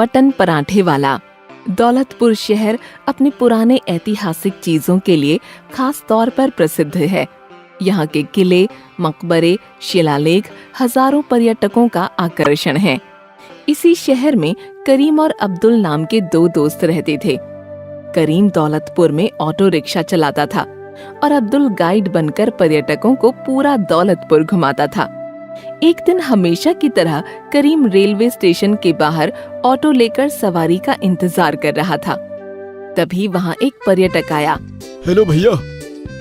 Mutton पराठे वाला। दौलतपुर शहर अपने पुराने ऐतिहासिक चीजों के लिए खास तौर पर प्रसिद्ध है। यहाँ के किले, मकबरे, शिलालेख हजारों पर्यटकों का आकर्षण है। इसी शहर में करीम और अब्दुल नाम के दो दोस्त रहते थे। करीम दौलतपुर में ऑटो रिक्शा चलाता था और अब्दुल गाइड बनकर पर्यटकों को पूरा दौलतपुर घुमाता था। एक दिन हमेशा की तरह करीम रेलवे स्टेशन के बाहर ऑटो लेकर सवारी का इंतजार कर रहा था। तभी वहाँ एक पर्यटक आया। हेलो भैया,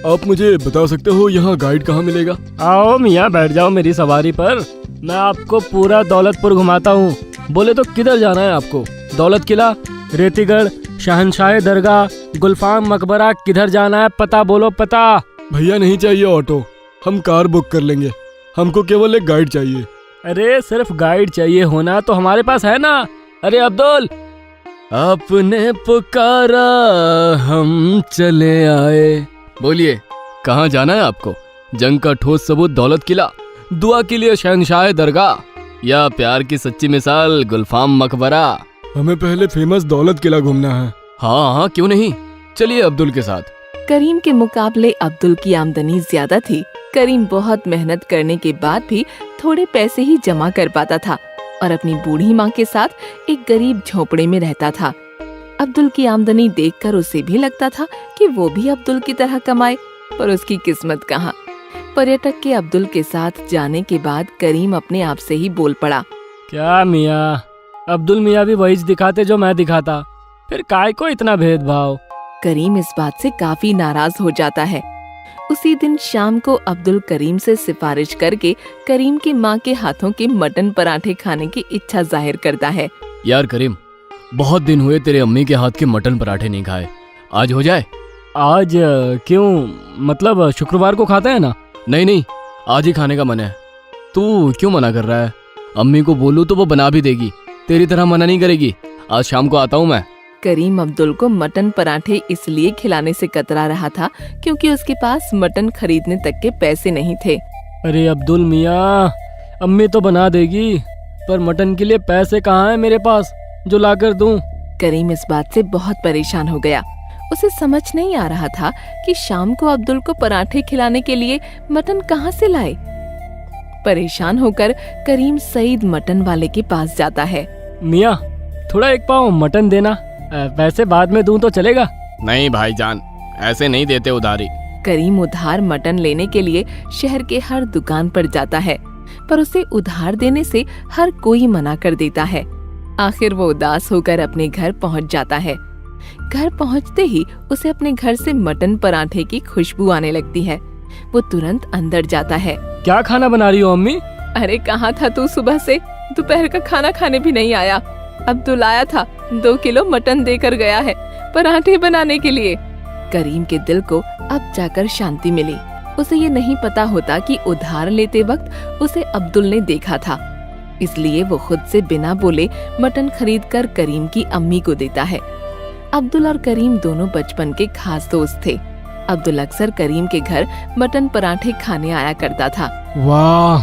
आप मुझे बता सकते हो यहाँ गाइड कहाँ मिलेगा? आओ मियाँ, बैठ जाओ मेरी सवारी पर। मैं आपको पूरा दौलतपुर घुमाता हूँ। बोले तो किधर जाना है आपको? दौलत किला, रेतीगढ़, शहनशाह दरगाह, गुलफाम मकबरा, किधर जाना है? पता बोलो, पता। भैया नहीं चाहिए ऑटो, हम कार बुक कर लेंगे। हमको केवल एक गाइड चाहिए। अरे सिर्फ गाइड चाहिए होना तो हमारे पास है ना। अरे अब्दुल, आपने पुकारा हम चले आए। बोलिए, कहाँ जाना है आपको? जंग का ठोस सबूत दौलत किला, दुआ के लिए शहनशाह दरगाह, या प्यार की सच्ची मिसाल गुलफाम मकबरा? हमें पहले फेमस दौलत किला घूमना है। हाँ हाँ, क्यों नहीं, चलिए अब्दुल के साथ। करीम के मुकाबले अब्दुल की आमदनी ज्यादा थी। करीम बहुत मेहनत करने के बाद भी थोड़े पैसे ही जमा कर पाता था और अपनी बूढ़ी माँ के साथ एक गरीब झोपड़े में रहता था। अब्दुल की आमदनी देखकर उसे भी लगता था कि वो भी अब्दुल की तरह कमाए, पर उसकी किस्मत कहाँ। पर्यटक के अब्दुल के साथ जाने के बाद करीम अपने आप से ही बोल पड़ा। क्या मियाँ, अब्दुल मियाँ भी वही दिखाते जो मैं दिखाता, फिर काय को इतना भेदभाव? करीम इस बात से काफी नाराज हो जाता है। उसी दिन शाम को अब्दुल करीम से सिफारिश करके करीम की माँ के हाथों के मटन पराठे खाने की इच्छा जाहिर करता है। यार करीम, बहुत दिन हुए तेरे अम्मी के हाथ के मटन पराठे नहीं खाए, आज हो जाए? आज क्यों? मतलब शुक्रवार को खाता है ना? नहीं, आज ही खाने का मन है। तू क्यों मना कर रहा है? अम्मी को बोलूं तो वो बना भी देगी, तेरी तरह मना नहीं करेगी। आज शाम को आता हूँ मैं। करीम अब्दुल को मटन पराठे इसलिए खिलाने से कतरा रहा था क्योंकि उसके पास मटन खरीदने तक के पैसे नहीं थे। अरे अब्दुल मियाँ, अम्मी तो बना देगी, पर मटन के लिए पैसे कहाँ हैं मेरे पास जो लाकर दूं? करीम इस बात से बहुत परेशान हो गया। उसे समझ नहीं आ रहा था कि शाम को अब्दुल को पराठे खिलाने के लिए मटन कहाँ से लाए। परेशान होकर करीम सईद मटन वाले के पास जाता है। मियाँ, थोड़ा एक पाव मटन देना, पैसे बाद में दूं तो चलेगा? नहीं भाईजान, ऐसे नहीं देते उधारी। करीम उधार मटन लेने के लिए शहर के हर दुकान पर जाता है, पर उसे उधार देने से हर कोई मना कर देता है। आखिर वो उदास होकर अपने घर पहुंच जाता है। घर पहुंचते ही उसे अपने घर से मटन पराठे की खुशबू आने लगती है। वो तुरंत अंदर जाता है। क्या खाना बना रही हो अम्मी? अरे कहाँ था तू सुबह से? दोपहर का खाना खाने भी नहीं आया। अब्दुल आया था, 2 किलो मटन देकर गया है पराठे बनाने के लिए। करीम के दिल को अब जाकर शांति मिली। उसे ये नहीं पता होता कि उधार लेते वक्त उसे अब्दुल ने देखा था, इसलिए वो खुद से बिना बोले मटन खरीदकर करीम की अम्मी को देता है। अब्दुल और करीम दोनों बचपन के खास दोस्त थे। अब्दुल अक्सर करीम के घर मटन पराठे खाने आया करता था। वाह,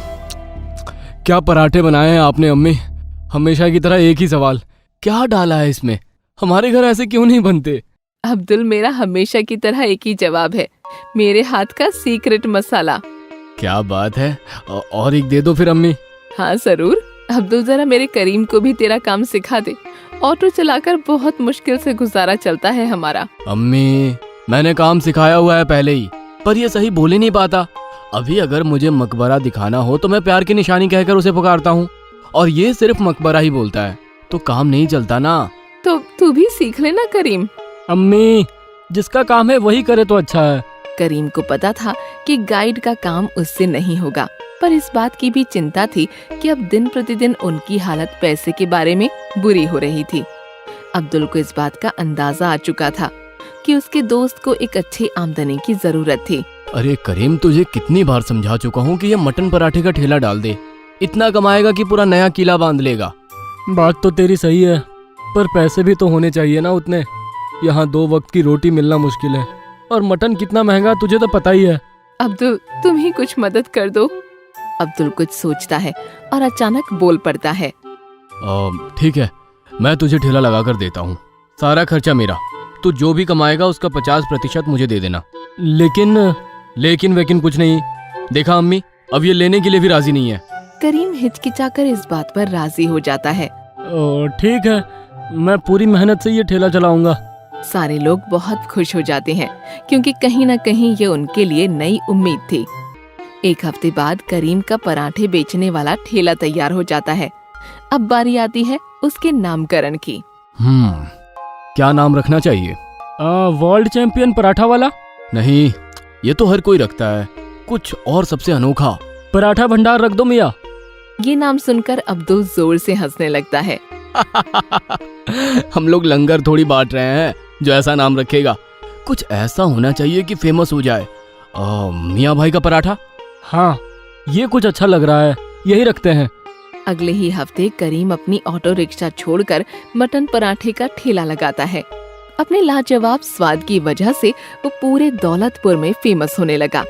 क्या पराठे बनाए हैं आपने अम्मी। हमेशा की तरह एक ही सवाल, क्या डाला है इसमें? हमारे घर ऐसे क्यों नहीं बनते? अब्दुल, मेरा हमेशा की तरह एक ही जवाब है, मेरे हाथ का सीक्रेट मसाला। क्या बात है, और एक दे दो फिर अम्मी। हाँ जरूर। अब्दुल, जरा मेरे करीम को भी तेरा काम सिखा दे। ऑटो चलाकर बहुत मुश्किल से गुजारा चलता है हमारा। अम्मी, मैंने काम सिखाया हुआ है पहले ही, पर ये सही बोल ही नहीं पाता। अभी अगर मुझे मकबरा दिखाना हो तो मैं प्यार की निशानी कहकर उसे पुकारता हूँ, और ये सिर्फ मकबरा ही बोलता है, तो काम नहीं चलता ना। तो तू भी सीख लेना करीम। अम्मी, जिसका काम है वही करे तो अच्छा है। करीम को पता था कि गाइड का काम उससे नहीं होगा, पर इस बात की भी चिंता थी कि अब दिन प्रतिदिन उनकी हालत पैसे के बारे में बुरी हो रही थी। अब्दुल को इस बात का अंदाजा आ चुका था कि उसके दोस्त को एक अच्छी आमदनी की जरूरत थी। अरे करीम, तुझे कितनी बार समझा चुका हूँ कि ये मटन पराठे का ठेला डाल दे, इतना कमाएगा कि पूरा नया किला बांध लेगा। बात तो तेरी सही है, पर पैसे भी तो होने चाहिए ना उतने। यहाँ 2 वक्त की रोटी मिलना मुश्किल है, और मटन कितना महंगा तुझे तो पता ही है। अब्दुल, तुम ही कुछ मदद कर दो। अब्दुल कुछ सोचता है और अचानक बोल पड़ता है। ठीक है, मैं तुझे ठेला लगा कर देता हूँ, सारा खर्चा मेरा। तू जो भी कमाएगा उसका 50% मुझे दे देना। लेकिन वेकिन कुछ नहीं। देखा अम्मी, अब ये लेने के लिए भी राजी नहीं है। करीम हिचकिचाकर इस बात पर राजी हो जाता है। ठीक है, मैं पूरी मेहनत से ये ठेला चलाऊंगा। सारे लोग बहुत खुश हो जाते हैं क्योंकि कहीं न कहीं ये उनके लिए नई उम्मीद थी। एक हफ्ते बाद करीम का पराठे बेचने वाला ठेला तैयार हो जाता है। अब बारी आती है उसके नामकरण की। क्या नाम रखना चाहिए? वर्ल्ड चैंपियन पराठा वाला? नहीं, ये तो हर कोई रखता है, कुछ और सबसे अनोखा। पराठा भंडार रख दो मियाँ। ये नाम सुनकर अब्दुल जोर से हंसने लगता है। हम लोग लंगर थोड़ी बांट रहे हैं जो ऐसा नाम रखेगा। कुछ ऐसा होना चाहिए कि फेमस हो जाए। मियाँ भाई का पराठा। हाँ, ये कुछ अच्छा लग रहा है, यही रखते हैं। अगले ही हफ्ते करीम अपनी ऑटो रिक्शा छोड़कर मटन पराठे का ठेला लगाता है। अपने लाजवाब स्वाद की वजह से वो पूरे दौलतपुर में फेमस होने लगा।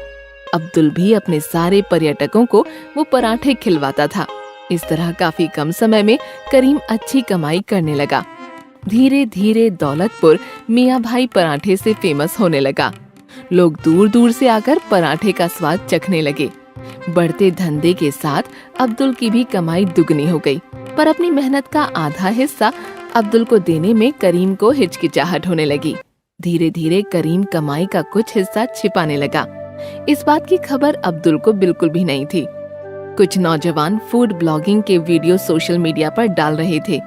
अब्दुल भी अपने सारे पर्यटकों को वो पराठे खिलवाता था। इस तरह काफी कम समय में करीम अच्छी कमाई करने लगा। धीरे धीरे दौलतपुर मियाँ भाई पराठे से फेमस होने लगा। लोग दूर दूर से आकर पराठे का स्वाद चखने लगे। बढ़ते धंधे के साथ अब्दुल की भी कमाई दुगनी हो गई, पर अपनी मेहनत का आधा हिस्सा अब्दुल को देने में करीम को हिचकिचाहट होने लगी। धीरे धीरे करीम कमाई का कुछ हिस्सा छिपाने लगा। इस बात की खबर अब्दुल को बिल्कुल भी नहीं थी। कुछ नौजवान फूड ब्लॉगिंग के वीडियो सोशल मीडिया पर डाल रहे थे।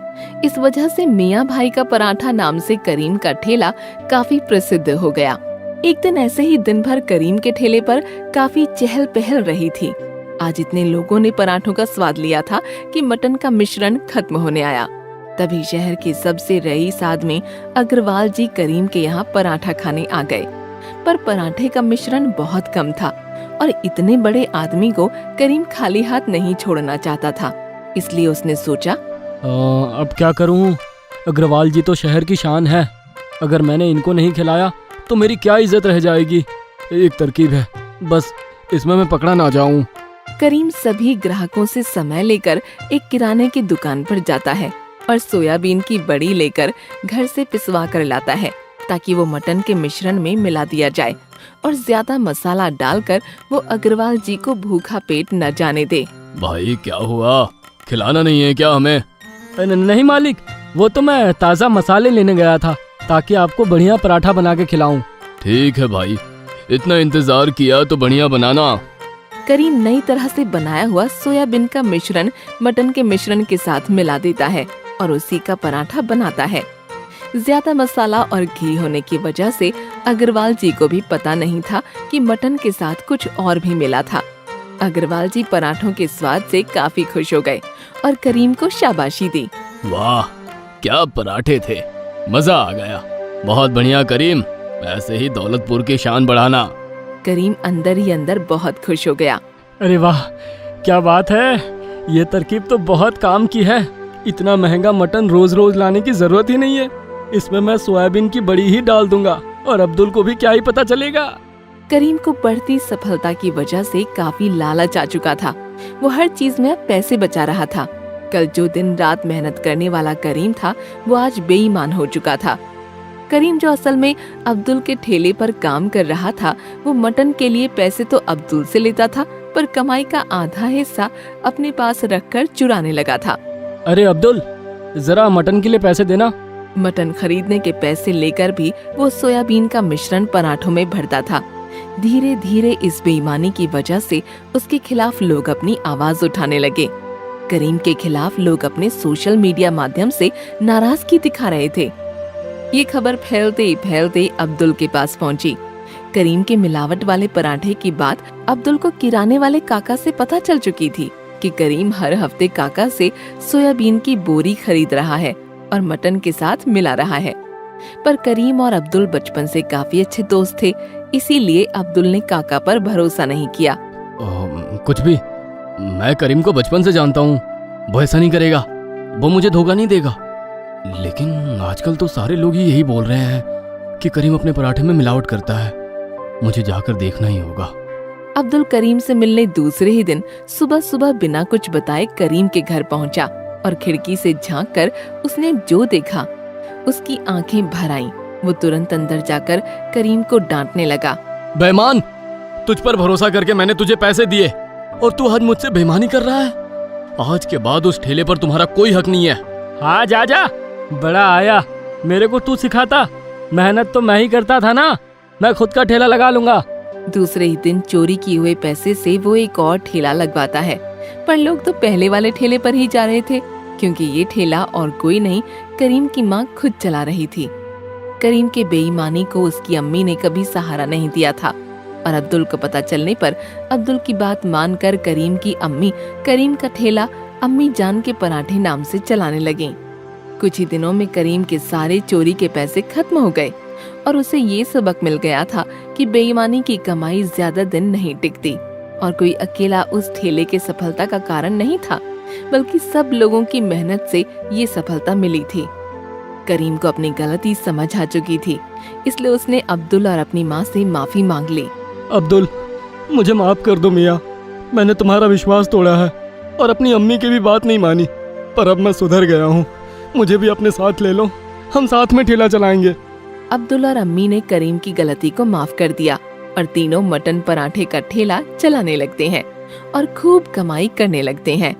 इस वजह से मियाँ भाई का पराठा नाम से करीम का ठेला काफी प्रसिद्ध हो गया। एक दिन ऐसे ही दिन भर करीम के ठेले पर काफी चहल पहल रही थी। आज इतने लोगों ने पराठों का स्वाद लिया था कि मटन का मिश्रण खत्म होने आया। तभी शहर के सबसे रईस आदमी अग्रवाल जी करीम के यहाँ पराठा खाने आ गए, पर पराठे का मिश्रण बहुत कम था और इतने बड़े आदमी को करीम खाली हाथ नहीं छोड़ना चाहता था। इसलिए उसने सोचा, अब क्या करूं? अग्रवाल जी तो शहर की शान है। अगर मैंने इनको नहीं खिलाया तो मेरी क्या इज्जत रह जाएगी। एक तरकीब है, बस इसमें मैं पकड़ा ना जाऊं। करीम सभी ग्राहकों से समय लेकर एक किराने की दुकान पर जाता है और सोयाबीन की बड़ी लेकर घर से पिसवा कर लाता है ताकि वो मटन के मिश्रण में मिला दिया जाए और ज्यादा मसाला डालकर वो अग्रवाल जी को भूखा पेट न जाने दे। भाई क्या हुआ, खिलाना नहीं है क्या हमें? नहीं मालिक, वो तो मैं ताज़ा मसाले लेने गया था ताकि आपको बढ़िया पराठा बना के खिलाऊं। ठीक है भाई, इतना इंतजार किया तो बढ़िया बनाना। करीम नई तरह से बनाया हुआ सोयाबीन का मिश्रण मटन के मिश्रण के साथ मिला देता है और उसी का पराठा बनाता है। ज्यादा मसाला और घी होने की वजह से अग्रवाल जी को भी पता नहीं था कि मटन के साथ कुछ और भी मिला था। अग्रवाल जी पराठों के स्वाद से काफी खुश हो गए और करीम को शाबाशी दी। वाह, क्या पराठे थे, मजा आ गया। बहुत बढ़िया करीम, ऐसे ही दौलतपुर की शान बढ़ाना। करीम अंदर ही अंदर बहुत खुश हो गया। अरे वाह, क्या बात है, ये तरकीब तो बहुत काम की है। इतना महंगा मटन रोज रोज लाने की जरूरत ही नहीं है। इसमें मैं सोयाबीन की बड़ी ही डाल दूंगा और अब्दुल को भी क्या ही पता चलेगा। करीम को बढ़ती सफलता की वजह से काफी लालच आ चुका था। वो हर चीज में अब पैसे बचा रहा था। कल जो दिन रात मेहनत करने वाला करीम था, वो आज बेईमान हो चुका था। करीम जो असल में अब्दुल के ठेले पर काम कर रहा था, वो मटन के लिए पैसे तो अब्दुल से लेता था, पर कमाई का आधा हिस्सा अपने पास रखकर चुराने लगा था। अरे अब्दुल, जरा मटन के लिए पैसे देना। मटन खरीदने के पैसे लेकर भी वो सोयाबीन का मिश्रण पराठों में भरता था। धीरे धीरे इस बेईमानी की वजह से उसके खिलाफ लोग अपनी आवाज उठाने लगे। करीम के खिलाफ लोग अपने सोशल मीडिया माध्यम से नाराजगी दिखा रहे थे। ये खबर फैलते ही फैलते अब्दुल के पास पहुंची। करीम के मिलावट वाले पराठे की बात अब्दुल को किराने वाले काका से पता चल चुकी थी कि करीम हर हफ्ते काका से सोयाबीन की बोरी खरीद रहा है और मटन के साथ मिला रहा है। पर करीम और अब्दुल बचपन से काफी अच्छे दोस्त थे, इसीलिए अब्दुल ने काका पर भरोसा नहीं किया। कुछ भी, मैं करीम को बचपन से जानता हूँ, वो ऐसा नहीं करेगा, वो मुझे धोखा नहीं देगा। लेकिन आजकल तो सारे लोग ही यही बोल रहे हैं कि करीम अपने पराठे में मिलावट करता है। मुझे जाकर देखना ही होगा। अब्दुल करीम से मिलने दूसरे ही दिन सुबह सुबह बिना कुछ बताए करीम के घर पहुंचा। और खिड़की से झांककर उसने जो देखा उसकी आंखें भर आईं। वो तुरंत अंदर जाकर करीम को डांटने लगा। बेईमान, तुझ पर भरोसा करके मैंने तुझे पैसे दिए और तू आज मुझसे बेईमानी कर रहा है। आज के बाद उस ठेले पर तुम्हारा कोई हक नहीं है। हाँ जा जा, बड़ा आया, मेरे को तू सिखाता। मेहनत तो मैं ही करता था ना, मैं खुद का ठेला लगा लूंगा। दूसरे ही दिन चोरी किए हुए पैसे से वो एक और ठेला लगवाता है, पर लोग तो पहले वाले ठेले पर ही जा रहे थे, क्योंकि ये ठेला और कोई नहीं, करीम की माँ खुद चला रही थी। करीम के बेईमानी को उसकी अम्मी ने कभी सहारा नहीं दिया था, और अब्दुल को पता चलने पर अब्दुल की बात मानकर करीम की अम्मी करीम का ठेला अम्मी जान के पराठे नाम से चलाने लगी। कुछ ही दिनों में करीम के सारे चोरी के पैसे खत्म हो गए और उसे ये सबक मिल गया था कि बेईमानी की कमाई ज्यादा दिन नहीं टिकती, और कोई अकेला उस ठेले के सफलता का कारण नहीं था, बल्कि सब लोगों की मेहनत से ये सफलता मिली थी। करीम को अपनी गलती समझ आ चुकी थी, इसलिए उसने अब्दुल और अपनी माँ से माफी मांग ली। अब्दुल, मुझे माफ कर दो मियाँ, मैंने तुम्हारा विश्वास तोड़ा है और अपनी अम्मी की भी बात नहीं मानी, पर अब मैं सुधर गया हूँ। मुझे भी अपने साथ ले लो, हम साथ में ठेला चलाएंगे। अब्दुल और अम्मी ने करीम की गलती को माफ कर दिया और तीनों मटन पराठे का ठेला चलाने लगते हैं और खूब कमाई करने लगते हैं।